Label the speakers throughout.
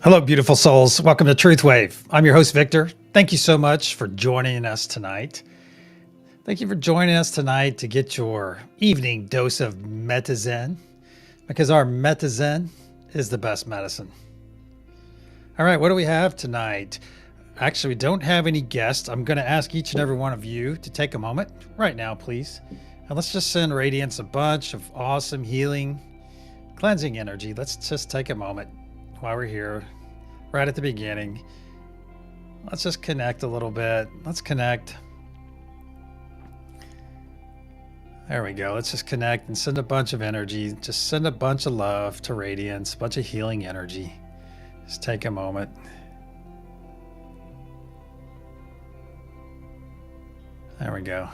Speaker 1: Hello, beautiful souls. Welcome to TruthWave. I'm your host, Victor. Thank you so much for joining us tonight. Thank you for joining us tonight to get your evening dose of Metazen, because our Metazen is the best medicine. All right, what do we have tonight? Actually, we don't have any guests. I'm going to ask each and every one of you to take a moment right now, please. And let's just send Radiance a bunch of awesome healing, cleansing energy. Let's just take a moment while we're here, right at the beginning. Let's just connect a little bit. Let's connect. There we go. Let's just connect and send a bunch of energy. Just send a bunch of love to Radiance, a bunch of healing energy. Just take a moment. There we go.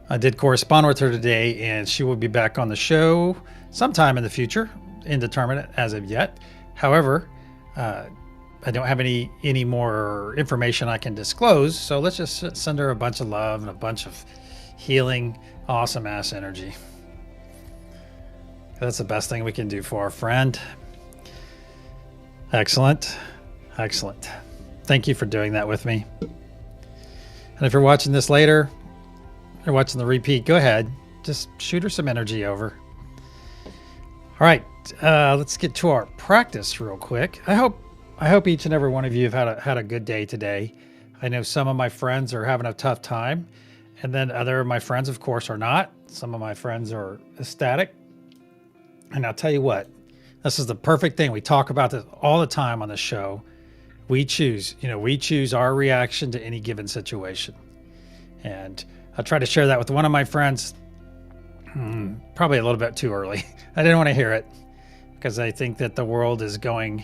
Speaker 1: I did correspond with her today, and she will be back on the show sometime in the future, indeterminate as of yet. However, I don't have any more information I can disclose, so let's just send her a bunch of love and a bunch of healing, awesome ass energy. That's the best thing we can do for our friend. Excellent. Excellent. Thank you for doing that with me. And if you're watching this later, or watching the repeat, go ahead. Just shoot her some energy over. All right, let's get to our practice real quick. I hope each and every one of you have had a good day today. I know some of my friends are having a tough time, and then other of my friends, of course, are not. Some of my friends are ecstatic. And I'll tell you what, this is the perfect thing. We talk about this all the time on the show. We choose our reaction to any given situation. And I tried to share that with one of my friends, probably a little bit too early. I didn't want to hear it because I think that the world is going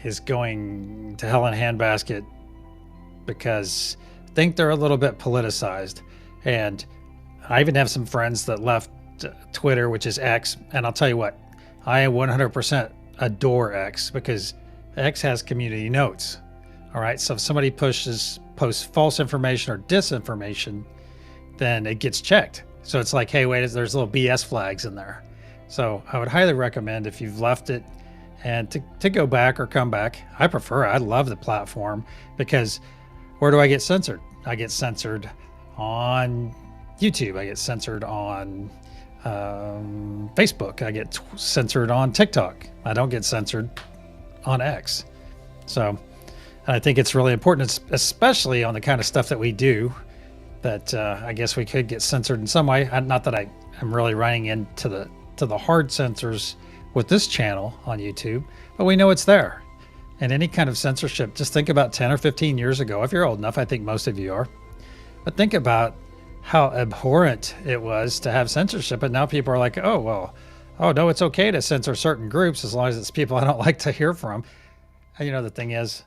Speaker 1: to hell in a handbasket because I think they're a little bit politicized. And I even have some friends that left Twitter, which is X. And I'll tell you what, I 100% adore X because X has community notes. All right. So if somebody posts false information or disinformation, then it gets checked. So it's like, hey, wait, there's little BS flags in there. So I would highly recommend, if you've left it, and to go back or come back. I love the platform because where do I get censored? I get censored on YouTube. I get censored on Facebook. I get censored on TikTok. I don't get censored on X. So I think it's really important, especially on the kind of stuff that we do, that I guess we could get censored in some way. Not that I'm really running into the hard censors with this channel on YouTube, but we know it's there. And any kind of censorship, just think about 10 or 15 years ago, if you're old enough, I think most of you are, but think about how abhorrent it was to have censorship. And now people are like, oh no, it's okay to censor certain groups as long as it's people I don't like to hear from. And the thing is,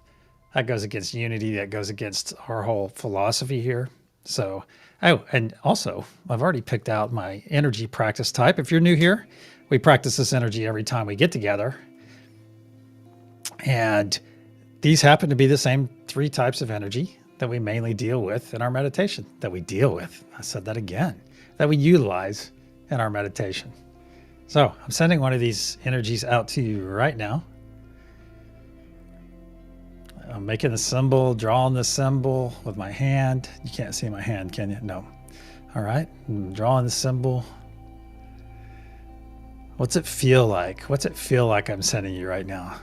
Speaker 1: that goes against unity, that goes against our whole philosophy here. So, and also, I've already picked out my energy practice type. If you're new here, we practice this energy every time we get together. And these happen to be the same 3 types of energy that we mainly deal with in our meditation, I said that again, that we utilize in our meditation. So I'm sending one of these energies out to you right now. I'm making the symbol, drawing the symbol with my hand. You can't see my hand, can you? No. All right. I'm drawing the symbol. What's it feel like? What's it feel like I'm sending you right now?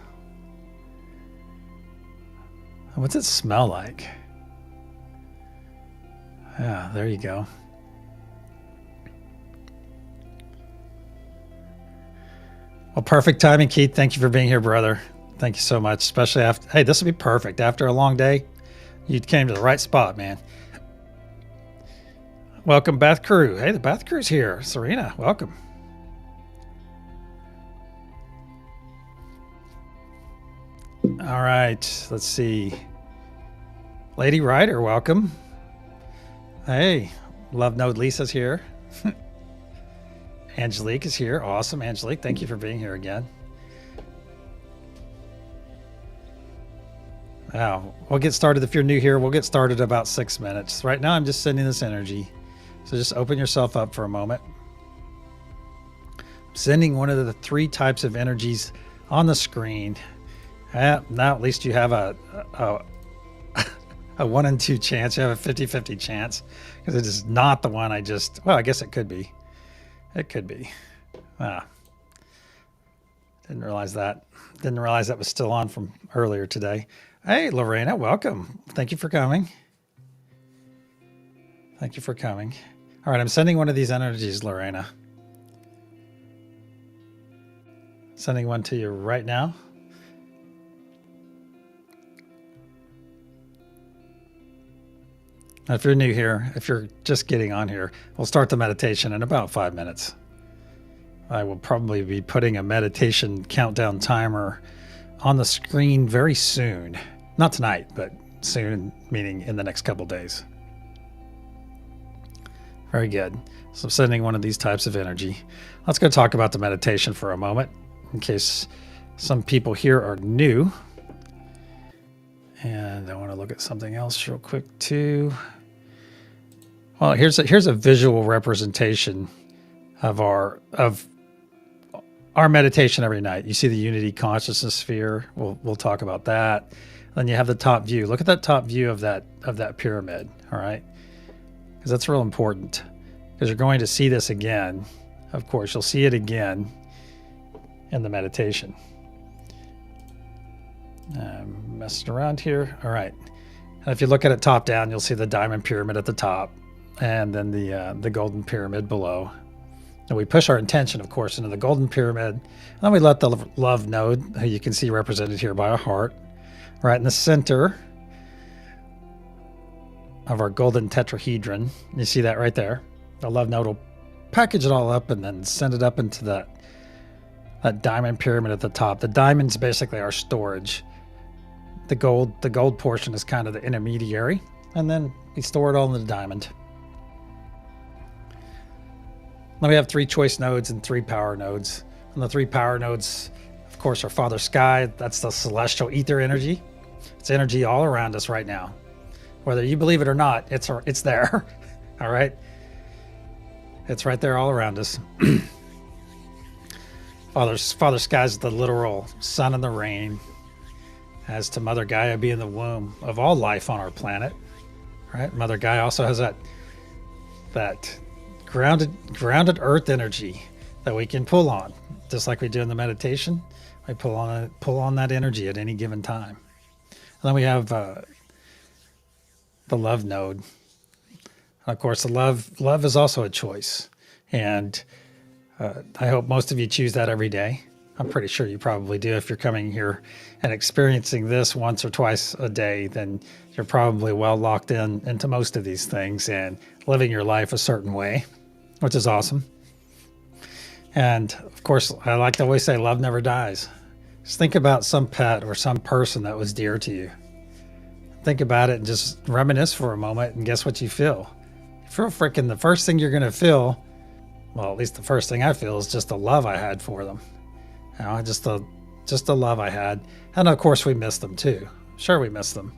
Speaker 1: What's it smell like? Yeah, there you go. Well, perfect timing, Keith. Thank you for being here, brother. Thank you so much, especially after, hey, this will be perfect. After a long day, you came to the right spot, man. Welcome, Bath Crew. Hey, the Bath Crew's here. Serena, welcome. All right, let's see. Lady Ryder, welcome. Hey, Love Node Lisa's here. Angelique is here. Awesome, Angelique. Thank you for being here again. Wow, we'll get started. If you're new here, we'll get started in about 6 minutes. Right now, I'm just sending this energy. So just open yourself up for a moment. I'm sending one of the 3 types of energies on the screen Now at least you have a 1 in 2 chance. You have a 50-50 chance, because it is not the one I just, well, I guess it could be. It could be. Didn't realize that. Didn't realize that was still on from earlier today. Hey, Lorena, welcome. Thank you for coming. Thank you for coming. All right, I'm sending one of these energies, Lorena. Sending one to you right now. Now, if you're new here, if you're just getting on here, we'll start the meditation in about 5 minutes. I will probably be putting a meditation countdown timer on the screen very soon. Not tonight, but soon, meaning in the next couple days. Very good. So I'm sending one of these types of energy. Let's go talk about the meditation for a moment, in case some people here are new. And I want to look at something else real quick too. Well, here's a visual representation of our meditation every night. You see the unity consciousness sphere. We'll talk about that. Then you have the top view. Look at that top view of that pyramid. All right, because that's real important. Because you're going to see this again. Of course, you'll see it again in the meditation. Messing around here. All right. And if you look at it top down, you'll see the diamond pyramid at the top, and then the golden pyramid below. And we push our intention, of course, into the golden pyramid. And then we let the love node, who you can see represented here by a heart, right in the center of our golden tetrahedron. You see that right there. The love node will package it all up and then send it up into that diamond pyramid at the top. The diamond's basically our storage. The gold portion is kind of the intermediary, and then we store it all in the diamond. Then we have 3 choice nodes and 3 power nodes. And the 3 power nodes, of course, are Father Sky. That's the celestial ether energy. It's energy all around us right now. Whether you believe it or not, it's there. All right? It's right there all around us. Father Sky is the literal sun and the rain, as to Mother Gaia being the womb of all life on our planet. Right? Mother Gaia also has that grounded earth energy that we can pull on, just like we do in the meditation. We pull on that energy at any given time. And then we have the love node. And of course, the love is also a choice, and I hope most of you choose that every day. I'm pretty sure you probably do. If you're coming here and experiencing this once or twice a day, then you're probably well locked into most of these things and living your life a certain way, which is awesome. And of course, I like to always say, love never dies. Just think about some pet or some person that was dear to you. Think about it and just reminisce for a moment, and guess what you feel? You feel freaking, the first thing you're going to feel, well, at least the first thing I feel, is just the love I had for them. You know, just the love I had. And of course, we miss them too. Sure, we miss them.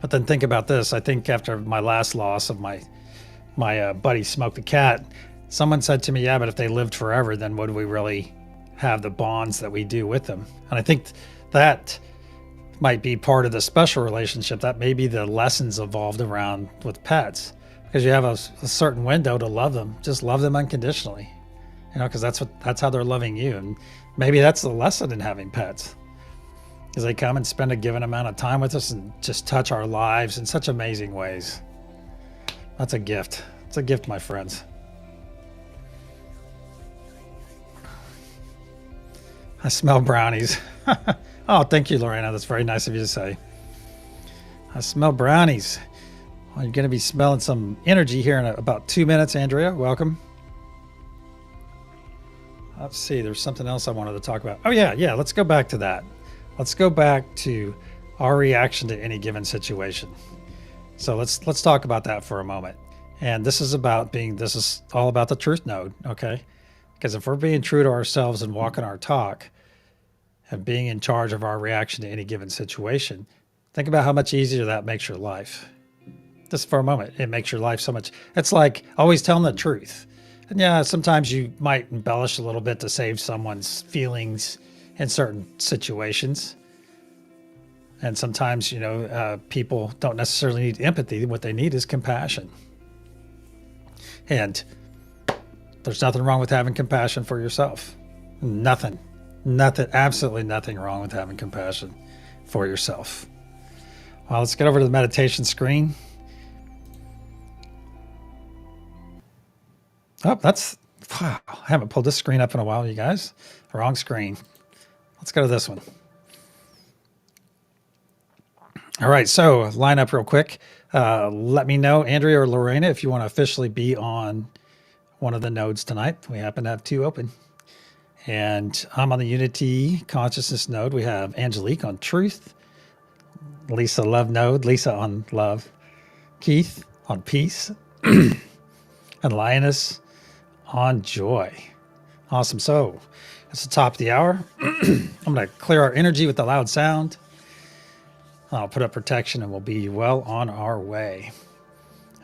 Speaker 1: But then think about this. I think after my last loss of my buddy Smoke the Cat, someone said to me, yeah, but if they lived forever, then would we really have the bonds that we do with them? And I think that might be part of the special relationship. That may be the lessons evolved around with pets, because you have a certain window to love them. Just love them unconditionally, you know, because that's how they're loving you. And maybe that's the lesson in having pets, is they come and spend a given amount of time with us and just touch our lives in such amazing ways. That's a gift. It's a gift, my friends. I smell brownies. Oh, thank you, Lorena. That's very nice of you to say. I smell brownies. Well, you're going to be smelling some energy here in about 2 minutes, Andrea. Welcome. Let's see. There's something else I wanted to talk about. Oh, yeah. Let's go back to that. Let's go back to our reaction to any given situation. So let's talk about that for a moment. And this is all about the truth node, okay? Because if we're being true to ourselves and walking our talk and being in charge of our reaction to any given situation, think about how much easier that makes your life. Just for a moment, it makes your life so much. It's like always telling the truth. And yeah, sometimes you might embellish a little bit to save someone's feelings in certain situations. And sometimes, people don't necessarily need empathy. What they need is compassion. And there's nothing wrong with having compassion for yourself. Nothing, absolutely nothing wrong with having compassion for yourself. Well, let's get over to the meditation screen. Oh, wow, I haven't pulled this screen up in a while, you guys. Wrong screen. Let's go to this one. All right, so line up real quick. Let me know, Andrea or Lorena, if you want to officially be on one of the nodes tonight. We happen to have 2 open. And I'm on the Unity Consciousness node. We have Angelique on Truth, Lisa Love node, Lisa on Love, Keith on Peace, and Lioness on Joy. Awesome. So it's the top of the hour. I'm going to clear our energy with the loud sound. I'll put up protection and we'll be well on our way.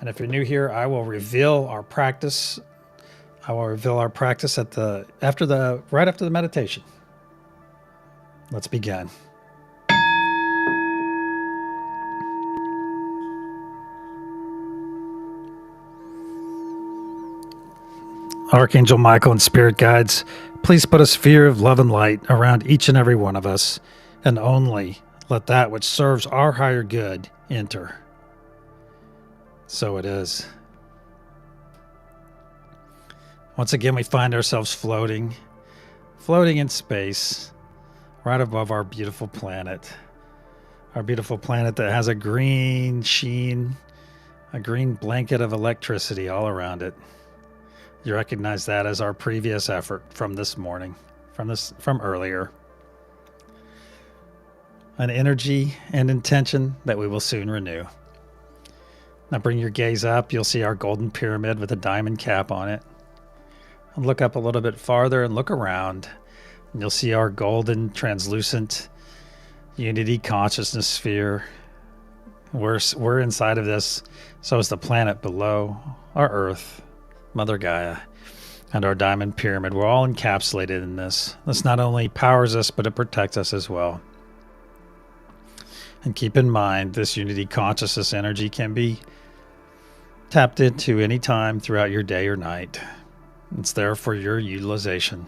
Speaker 1: And if you're new here, I will reveal our practice. I will reveal our practice right after the meditation. Let's begin. Archangel Michael and Spirit Guides, please put a sphere of love and light around each and every one of us, and only let that which serves our higher good enter. So it is. Once again, we find ourselves floating in space, right above our beautiful planet. Our beautiful planet that has a green sheen, a green blanket of electricity all around it. You recognize that as our previous effort from this morning, from earlier. An energy and intention that we will soon renew. Now bring your gaze up. You'll see our golden pyramid with a diamond cap on it. And look up a little bit farther and look around. And you'll see our golden, translucent Unity consciousness sphere. We're inside of this. So is the planet below, our Earth, Mother Gaia, and our diamond pyramid. We're all encapsulated in this. This not only powers us, but it protects us as well. And keep in mind, this Unity consciousness energy can be tapped into any time throughout your day or night. It's there for your utilization.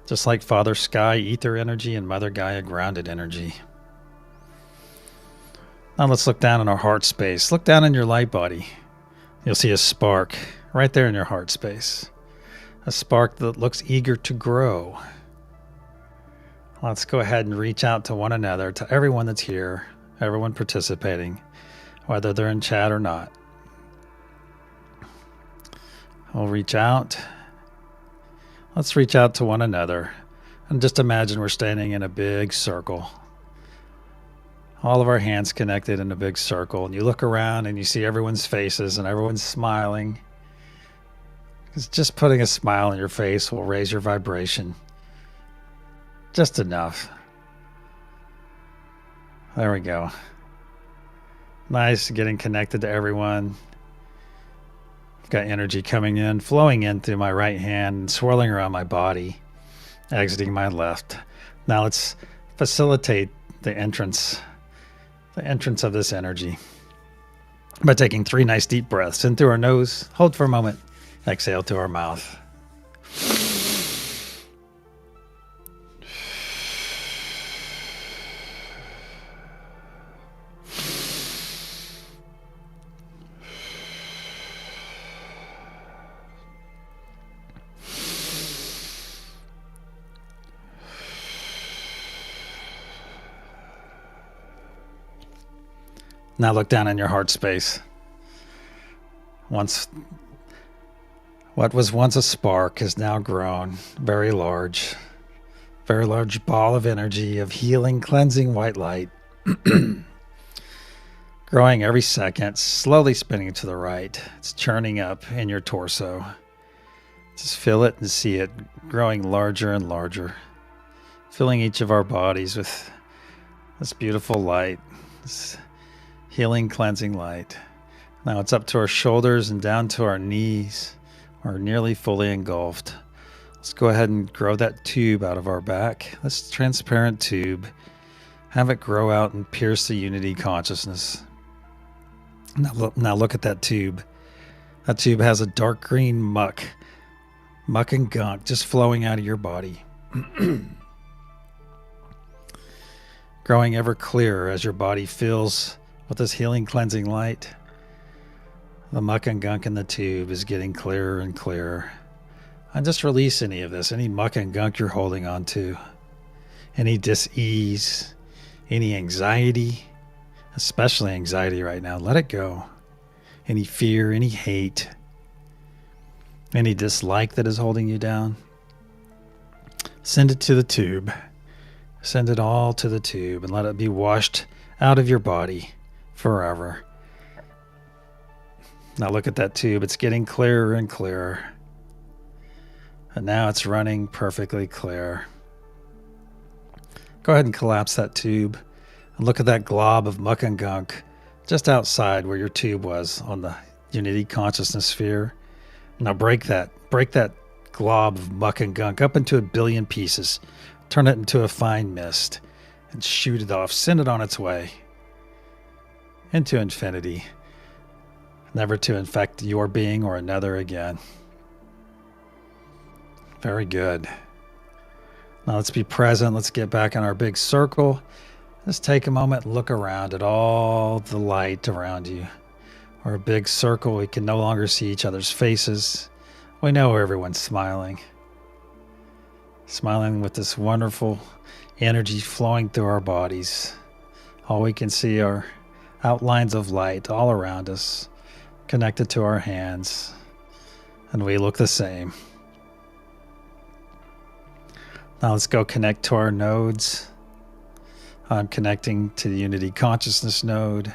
Speaker 1: Just like Father Sky, ether energy, and Mother Gaia, grounded energy. Now let's look down in our heart space. Look down in your light body. You'll see a spark right there in your heart space. A spark that looks eager to grow. Let's go ahead and reach out to one another, to everyone that's here, everyone participating, whether they're in chat or not. We'll reach out. Let's reach out to one another and just imagine we're standing in a big circle. All of our hands connected in a big circle, and you look around and you see everyone's faces and everyone's smiling. Because just putting a smile on your face will raise your vibration. Just enough. There we go. Nice, getting connected to everyone. I've got energy coming in, flowing in through my right hand, and swirling around my body, exiting my left. Now let's facilitate the entrance of this energy by taking 3 nice deep breaths in through our nose, hold for a moment, exhale through our mouth. Now look down in your heart space. What was once a spark has now grown very large ball of energy, of healing, cleansing white light. Growing every second, slowly spinning to the right. It's churning up in your torso. Just feel it and see it growing larger and larger. Filling each of our bodies with this beautiful light, this healing, cleansing light. Now it's up to our shoulders and down to our knees. We're nearly fully engulfed. Let's go ahead and grow that tube out of our back. This transparent tube. Have it grow out and pierce the unity consciousness. Now look at that tube. That tube has a dark green muck and gunk just flowing out of your body. Growing ever clearer as your body fills with this healing, cleansing light. The muck and gunk in the tube is getting clearer and clearer. And just release any of this, any muck and gunk you're holding on to, any dis-ease, any anxiety, especially anxiety right now. Let it go. Any fear, any hate, any dislike that is holding you down. Send it to the tube. Send it all to the tube and let it be washed out of your body forever. Now look at that tube. It's getting clearer and clearer. And now it's running perfectly clear. Go ahead and collapse that tube and look at that glob of muck and gunk just outside where your tube was on the unity consciousness sphere. Now break that glob of muck and gunk up into a billion pieces. Turn it into a fine mist and shoot it off. Send it on its way into infinity, never to infect your being or another again. Very good. Now let's be present. Let's get back in our big circle. Just take a moment and look around at all the light around you. We're a big circle. We can no longer see each other's faces. We know everyone's smiling. Smiling with this wonderful energy flowing through our bodies. All we can see are outlines of light all around us, connected to our hands. And we look the same. Now let's go connect to our nodes. I'm connecting to the Unity Consciousness node.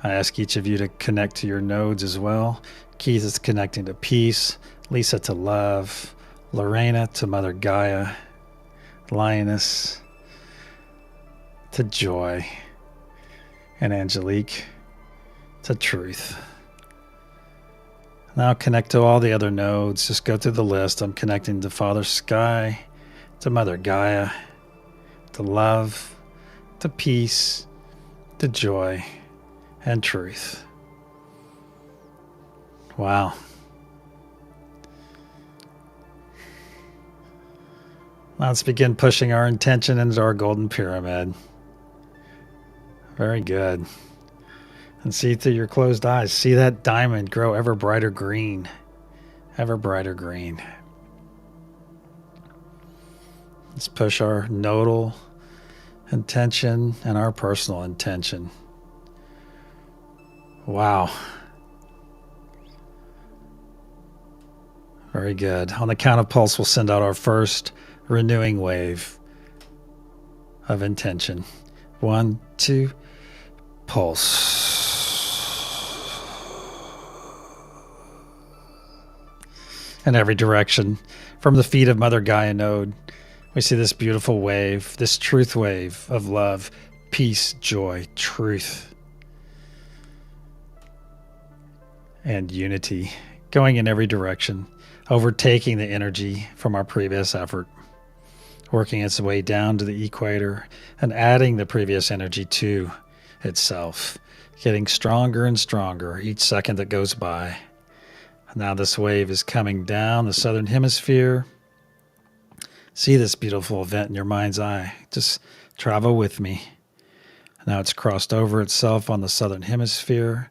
Speaker 1: I ask each of you to connect to your nodes as well. Keith is connecting to peace, Lisa to love, Lorena to Mother Gaia, Lioness to joy, and Angelique to truth. Now connect to all the other nodes. Just go through the list. I'm connecting to Father Sky, to Mother Gaia, to love, to peace, to joy, and truth. Wow. Now let's begin pushing our intention into our golden pyramid. Very good. And see through your closed eyes. See that diamond grow ever brighter green. Ever brighter green. Let's push our nodal intention and our personal intention. Wow. Very good. On the count of pulse, we'll send out our first renewing wave of intention. 1, 2, pulse. In every direction, from the feet of Mother Gaia node, we see this beautiful wave, this truth wave of love, peace, joy, truth, and unity, going in every direction, overtaking the energy from our previous effort, working its way down to the equator and adding the previous energy to itself, getting stronger and stronger each second that goes by. Now this wave is coming down the southern hemisphere. See this beautiful event in your mind's eye. Just travel with me. Now it's crossed over itself on the southern hemisphere.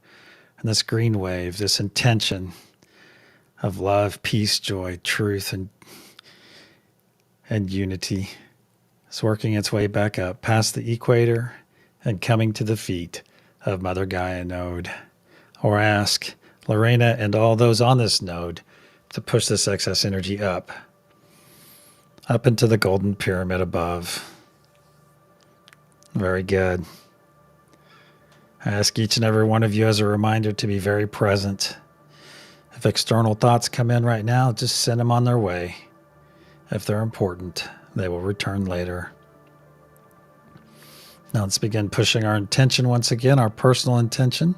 Speaker 1: And this green wave, this intention of love, peace, joy, truth, and unity is working its way back up past the equator and coming to the feet of Mother Gaia node. Or ask Lorena and all those on this node to push this excess energy up into the golden pyramid above. Very good. I ask each and every one of you as a reminder to be very present. If external thoughts come in right now, just send them on their way. If they're important, they will return later. Now let's begin pushing our intention once again, our personal intention.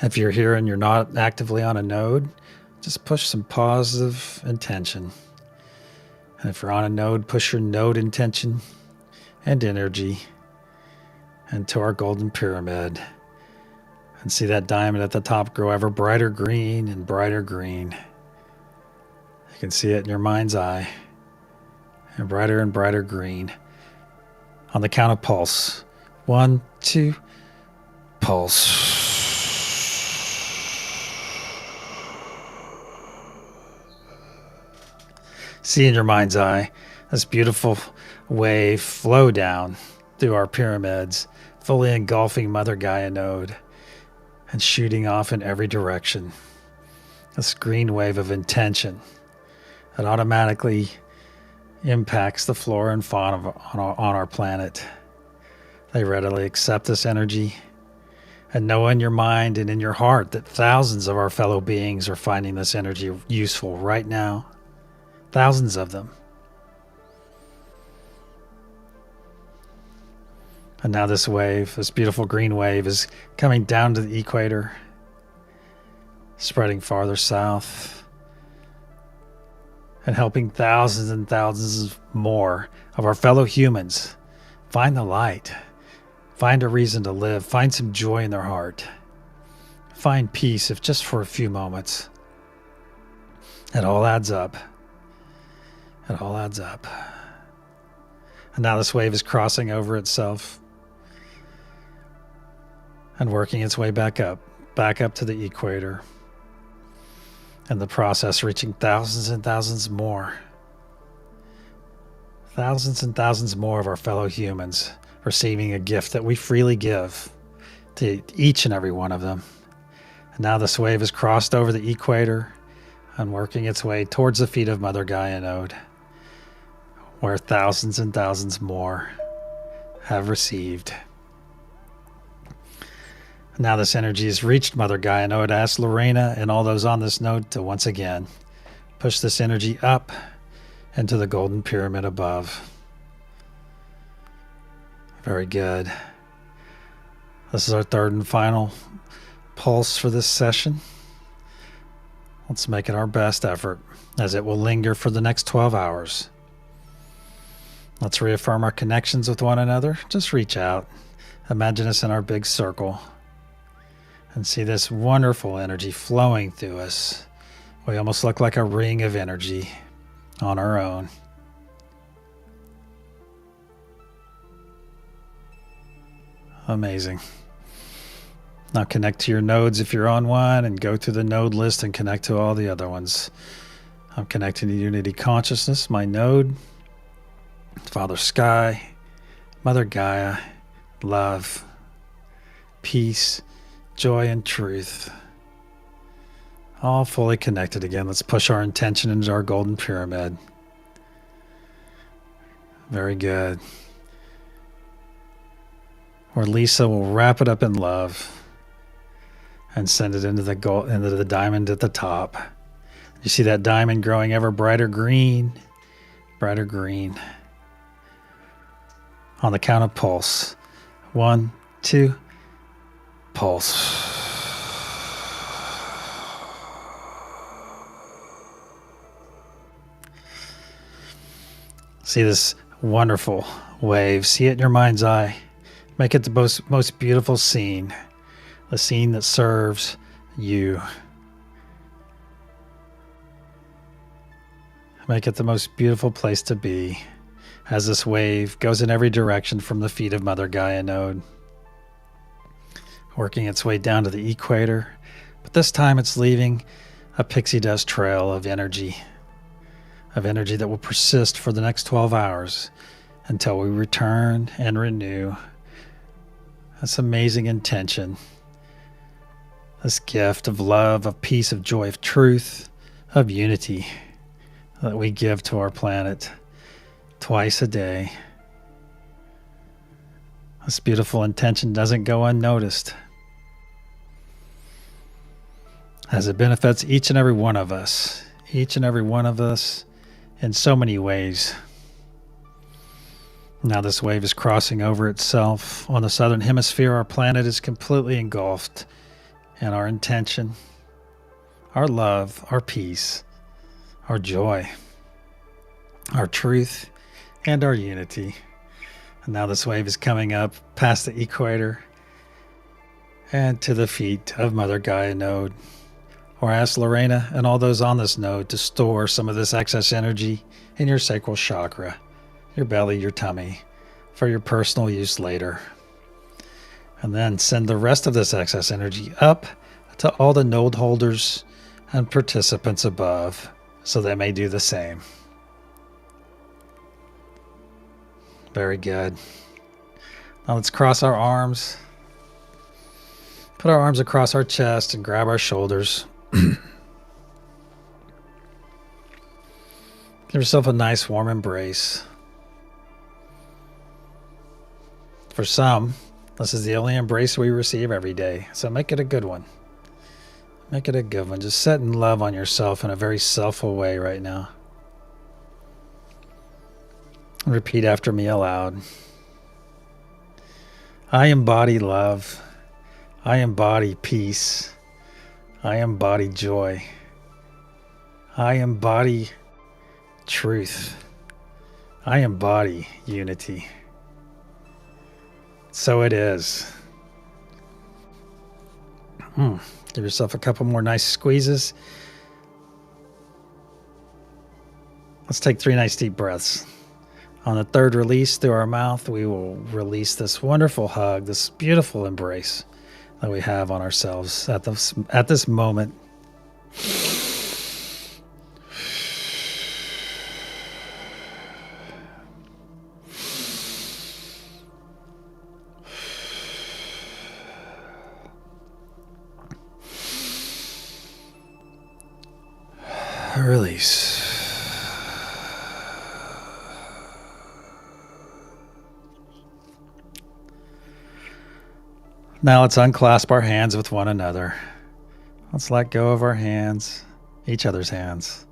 Speaker 1: If you're here and you're not actively on a node, just push some positive intention. And if you're on a node, push your node intention and energy into our golden pyramid. And see that diamond at the top grow ever brighter green and brighter green. You can see it in your mind's eye. And brighter green. On the count of pulse. 1, 2, pulse. See in your mind's eye this beautiful wave flow down through our pyramids, fully engulfing Mother Gaia node and shooting off in every direction. This green wave of intention that automatically impacts the flora and fauna on our planet. They readily accept this energy and know in your mind and in your heart that thousands of our fellow beings are finding this energy useful right now. Thousands of them. And now this wave, this beautiful green wave, is coming down to the equator, spreading farther south, and helping thousands and thousands more of our fellow humans find the light, find a reason to live, find some joy in their heart, find peace, if just for a few moments. It all adds up. It all adds up. And now this wave is crossing over itself and working its way back up to the equator. In the process, reaching thousands and thousands more. Thousands and thousands more of our fellow humans receiving a gift that we freely give to each and every one of them. And now this wave has crossed over the equator and working its way towards the feet of Mother Gaia node, where thousands and thousands more have received. Now this energy has reached Mother Gaia node. Ask Lorena and all those on this node to once again push this energy up into the golden pyramid above. Very good. This is our third and final pulse for this session. Let's make it our best effort, as it will linger for the next 12 hours. Let's reaffirm our connections with one another. Just reach out. Imagine us in our big circle and see this wonderful energy flowing through us. We almost look like a ring of energy on our own. Amazing. Now connect to your nodes if you're on one, and go through the node list and connect to all the other ones. I'm connecting to Unity Consciousness, my node, Father Sky, Mother Gaia, love, peace, joy, and truth. All fully connected again. Let's push our intention into our golden pyramid. Very good. Where Lisa will wrap it up in love and send it into the diamond at the top. You see that diamond growing ever brighter green, brighter green. On the count of pulse. 1, 2, pulse. See this wonderful wave. See it in your mind's eye. Make it the most beautiful scene. The scene that serves you. Make it the most beautiful place to be, as this wave goes in every direction from the feet of Mother Gaia node, working its way down to the equator, but this time it's leaving a pixie dust trail of energy that will persist for the next 12 hours until we return and renew this amazing intention, this gift of love, of peace, of joy, of truth, of unity that we give to our planet twice a day. This beautiful intention doesn't go unnoticed, as it benefits each and every one of us in so many ways. Now this wave is crossing over itself. On the southern hemisphere, our planet is completely engulfed in our intention, our love, our peace, our joy. our truth, and our unity. And now this wave is coming up past the equator and to the feet of Mother Gaia node. Or ask Lorena and all those on this node to store some of this excess energy in your sacral chakra, your belly, your tummy, for your personal use later. And then send the rest of this excess energy up to all the node holders and participants above, so they may do the same. Very good. Now let's cross our arms. Put our arms across our chest and grab our shoulders. Give yourself a nice warm embrace. For some, this is the only embrace we receive every day, so make it a good one. Make it a good one. Just set in love on yourself in a very selfful way right now. Repeat after me aloud. I embody love. I embody peace. I embody joy. I embody truth. I embody unity. So it is. Give yourself a couple more nice squeezes. Let's take 3 nice deep breaths. On the third release through our mouth, we will release this wonderful hug, this beautiful embrace that we have on ourselves at this moment. Release. Now let's unclasp our hands with one another. Let's let go of our hands, each other's hands,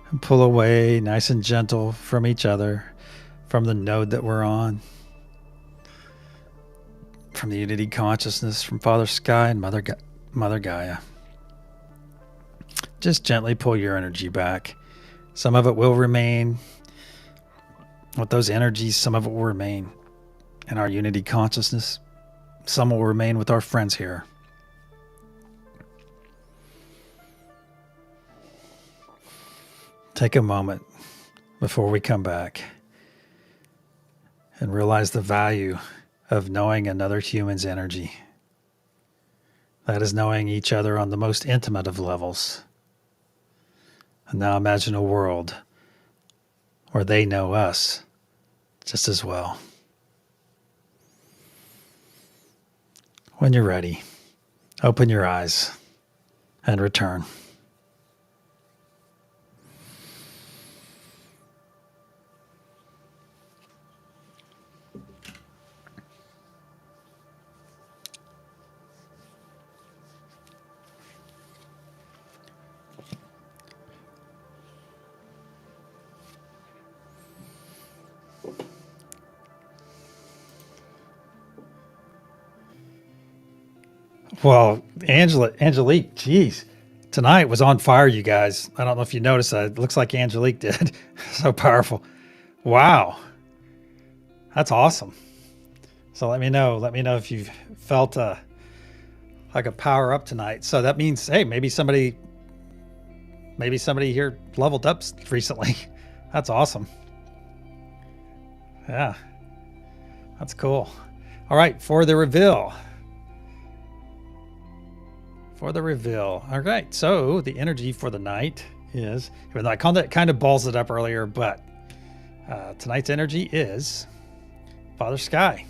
Speaker 1: and pull away nice and gentle from each other, from the node that we're on, from the unity consciousness, from Father Sky and Mother Gaia. Just gently pull your energy back. Some of it will remain with those energies. Some of it will remain in our unity consciousness. Some will remain with our friends here. Take a moment before we come back and realize the value of knowing another human's energy. That is knowing each other on the most intimate of levels. And now imagine a world where they know us just as well. When you're ready, open your eyes and return. Well, Angelique, geez, tonight was on fire, you guys. I don't know if you noticed that. It looks like Angelique did. So powerful. Wow. That's awesome. So let me know if you've felt like a power up tonight. So that means, hey, maybe somebody here leveled up recently. That's awesome. Yeah. That's cool. All right, for the reveal. All right, so the energy for the night is, even though I kind of balls it up earlier, but tonight's energy is Father Sky.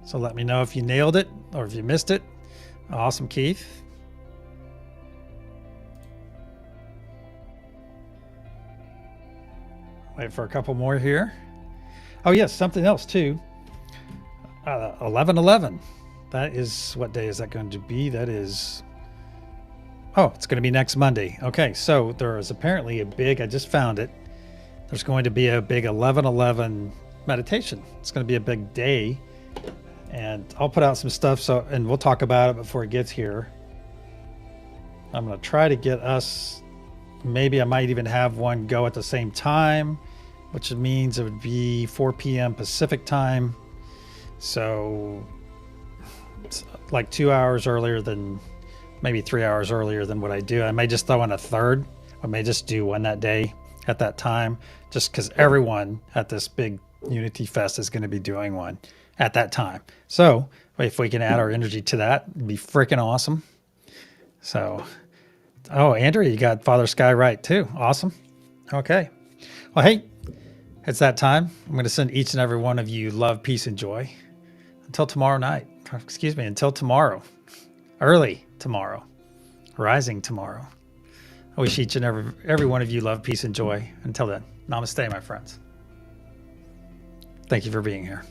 Speaker 1: So let me know if you nailed it or if you missed it. Awesome, Keith. Wait for a couple more here. Oh yes, something else too. 11/11. That is, what day is that going to be? That is, it's going to be next Monday. Okay, so there is apparently I just found it. There's going to be a big 11/11 meditation. It's going to be a big day, and I'll put out some stuff. And we'll talk about it before it gets here. I'm going to try to get us, maybe I might even have one go at the same time, which means it would be 4 p.m. Pacific time. So it's like 2 hours earlier than, maybe 3 hours earlier than what I do. I may just throw in a third. I may just do one that day at that time, just because everyone at this big Unity Fest is going to be doing one at that time. So if we can add our energy to that, it'd be freaking awesome. So, oh, Andrew, you got Father Sky right too. Awesome. Okay. Well, hey, it's that time. I'm going to send each and every one of you love, peace, and joy until tomorrow night. Excuse me, until tomorrow. Early tomorrow. Rising tomorrow. I wish each and every one of you love, peace, and joy. Until then, namaste, my friends. Thank you for being here.